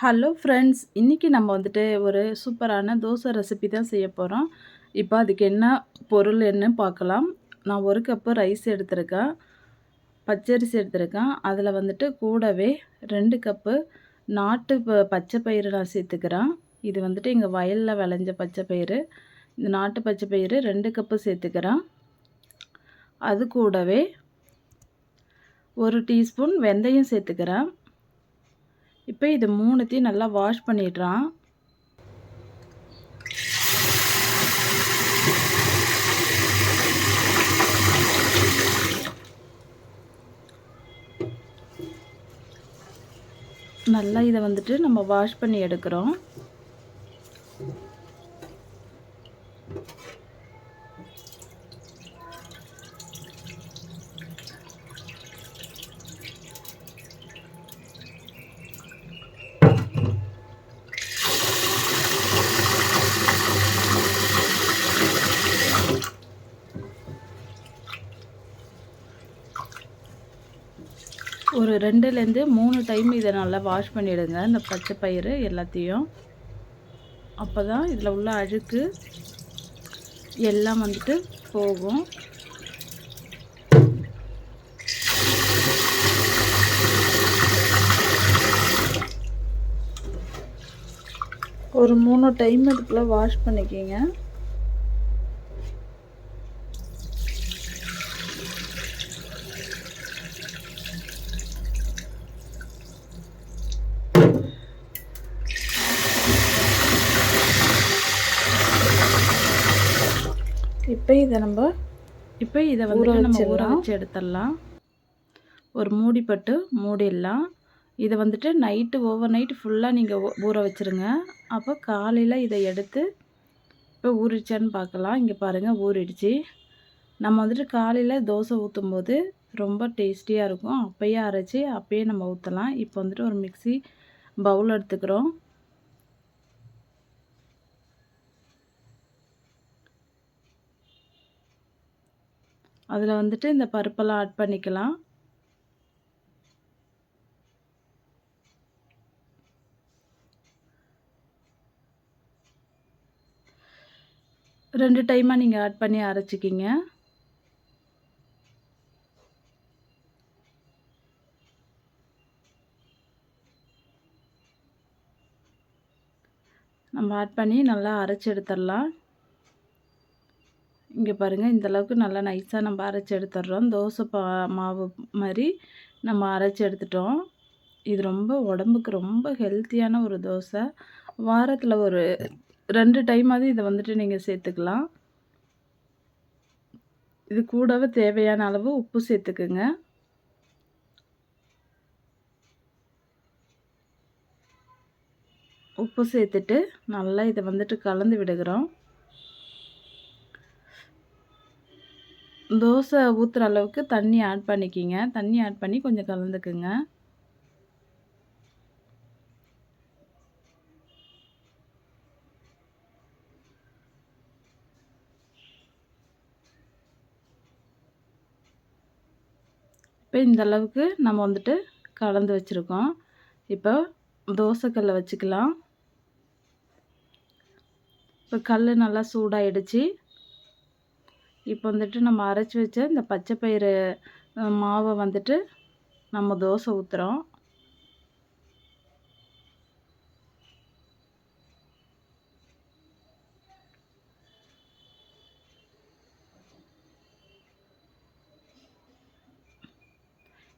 Hello friends! இன்னைக்கு நம்ம வந்துட்டு ஒரு சூப்பரான தோசை ரெசிபி தான் செய்ய போறோம். இப்போ அதுக்கு என்ன பொருள் என்ன பார்க்கலாம். நான் 1 கப்பு ரைஸ் எடுத்திருக்கேன். பச்சரிசி எடுத்திருக்கேன். அதில வந்துட்டு கூடவே 2 கப்பு நாட்டு பச்சை பயிறு நான் சேர்த்துக்கிறேன். இது வந்துட்டு எங்க வயல்ல விளைஞ்ச பச்சை பயிறு. இந்த நாட்டு பச்சை பயிறு 2 கப்பு சேர்த்துக்கிறேன். அது கூடவே 1 டீஸ்பூன் வெந்தயம் சேர்த்துக்கிறேன். இப்போ இது 3த்தையும் நல்லா வாஷ் பண்ணிடுறேன். நல்லா இதை வந்துட்டு நம்ம வாஷ் பண்ணி எடுக்கிறோம். ஒரு 2லேருந்து 3 டைம் இதை நல்லா வாஷ் பண்ணிவிடுங்க, இந்த பச்சை பயிறு எல்லாத்தையும். அப்போ தான் இதில் உள்ள அழுக்கு எல்லாம் வந்துட்டு போகும். ஒரு 3 டைம் இதுக்குள்ளே வாஷ் பண்ணிக்கிங்க. இப்போ இதை வந்துட்டு நம்ம ஊற வச்சு எடுத்துடலாம். ஒரு மூடிப்பட்டு மூடிடலாம். இதை வந்துட்டு ஓவர் நைட்டு ஃபுல்லாக நீங்கள் ஊற வச்சுருங்க. அப்போ காலையில் இதை எடுத்து இப்போ ஊறிடுச்சான்னு பார்க்கலாம். இங்கே பாருங்கள், ஊறிடுச்சு. நம்ம வந்துட்டு காலையில் தோசை ஊற்றும் போது ரொம்ப டேஸ்டியாக இருக்கும். அப்போயே அரைச்சி அப்போயே நம்ம ஊற்றலாம். இப்போ வந்துட்டு ஒரு மிக்ஸி பவுல் எடுத்துக்கிறோம். அதில் வந்துட்டு இந்த பருப்பெல்லாம் ஆட் பண்ணிக்கலாம். ரெண்டு டைமாக நீங்கள் ஆட் பண்ணி அரைச்சிக்கிங்க. நம்ம ஆட் பண்ணி நல்லா அரைச்சி எடுத்துடலாம். இங்கே பாருங்கள், இந்தளவுக்கு நல்லா நைஸாக நம்ம அரைச்சி எடுத்துடுறோம். தோசை மாவு மாதிரி நம்ம அரைச்சி எடுத்துட்டோம். இது ரொம்ப உடம்புக்கு ரொம்ப ஹெல்த்தியான ஒரு தோசை. வாரத்தில் ஒரு 2 டைமாவது இதை வந்துட்டு நீங்கள் சேர்த்துக்கலாம். இது கூடவே தேவையான அளவு உப்பு சேர்த்துக்குங்க. உப்பு சேர்த்துட்டு நல்லா இதை வந்துட்டு கலந்து விடுகிறோம். தோசை ஊற்றுற அளவுக்கு தண்ணி ஆட் பண்ணிக்கிங்க. தண்ணி ஆட் பண்ணி கொஞ்சம் கலந்துக்குங்க. இப்போ இந்த அளவுக்கு நம்ம வந்துட்டு கலந்து வச்சுருக்கோம். இப்போ தோசைக்கல்லை வச்சுக்கலாம். இப்போ கல் நல்லா சூடாகிடுச்சு. இப்போ வந்துட்டு நம்ம அரைச்சி வச்ச இந்த பச்சை பயிறு மாவை வந்துட்டு நம்ம தோசை ஊற்றுறோம்.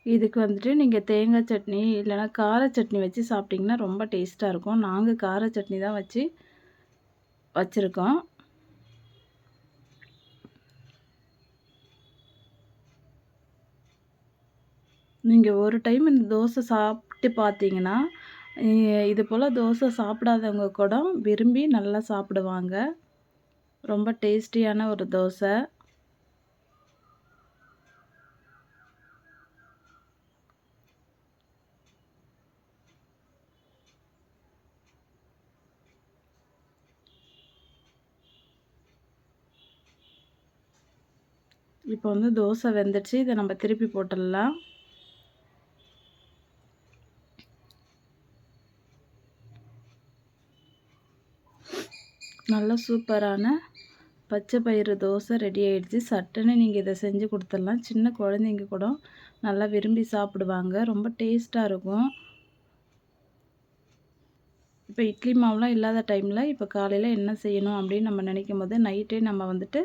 இதுக்கு வந்துட்டு நீங்கள் தேங்காய் சட்னி இல்லைனா கார சட்னி வச்சு சாப்பிட்டிங்கன்னா ரொம்ப டேஸ்ட்டாக இருக்கும். நாங்கள் கார சட்னி தான் வச்சுருக்கோம். நீங்கள் ஒரு டைம் இந்த தோசை சாப்பிட்டு பார்த்தீங்கன்னா, இது போல் தோசை சாப்பிடாதவங்க கூட விரும்பி நல்லா சாப்பிடுவாங்க. ரொம்ப டேஸ்டியான ஒரு தோசை. இப்போ வந்து தோசை வெந்துடுச்சு. இதை நம்ம திருப்பி போட்டுடலாம். நல்ல சூப்பரான பச்சை பயிறு தோசை ரெடி ஆயிடுச்சு. சட்டுன்னு நீங்கள் இதை செஞ்சு கொடுத்துடலாம். சின்ன குழந்தைங்க கூட நல்லா விரும்பி சாப்பிடுவாங்க. ரொம்ப டேஸ்ட்டாக இருக்கும். இப்போ இட்லி மாவுலாம் இல்லாத டைமில் இப்போ காலையில் என்ன செய்யணும் அப்படின்னு நம்ம நினைக்கும் போது நைட்டே நம்ம வந்துட்டு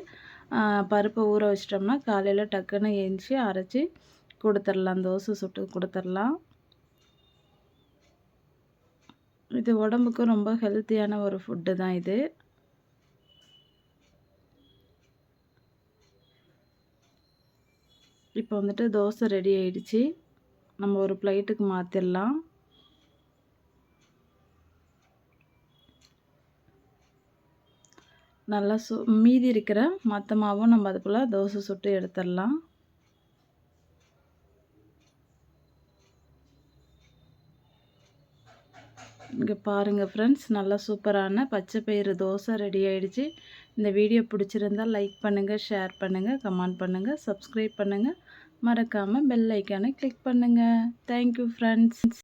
பருப்பை ஊற வச்சிட்டோம்னா காலையில் டக்குன்னு ஏஞ்சி அரைச்சி கொடுத்துடலாம். தோசை சுட்டு கொடுத்துடலாம். இது உடம்புக்கு ரொம்ப ஹெல்த்தியான ஒரு ஃபுட்டு தான் இது. இப்போ வந்துட்டு தோசை ரெடி ஆயிடுச்சு. நம்ம ஒரு பிளேட்டுக்கு மாற்றிடலாம். நல்லா மீதி இருக்கிற மற்ற மாவும் நம்ம அது போல் தோசை சுட்டு எடுத்துடலாம். இங்கே பாருங்கள் ஃப்ரெண்ட்ஸ், நல்லா சூப்பரான பச்சை பயிறு தோசை ரெடி ஆயிடுச்சு. இந்த வீடியோ பிடிச்சிருந்தால் லைக் பண்ணுங்கள், ஷேர் பண்ணுங்கள், கமெண்ட் பண்ணுங்கள், சப்ஸ்கிரைப் பண்ணுங்கள். மறக்காமல் பெல் ஐக்கானை கிளிக் பண்ணுங்கள். Thank you friends.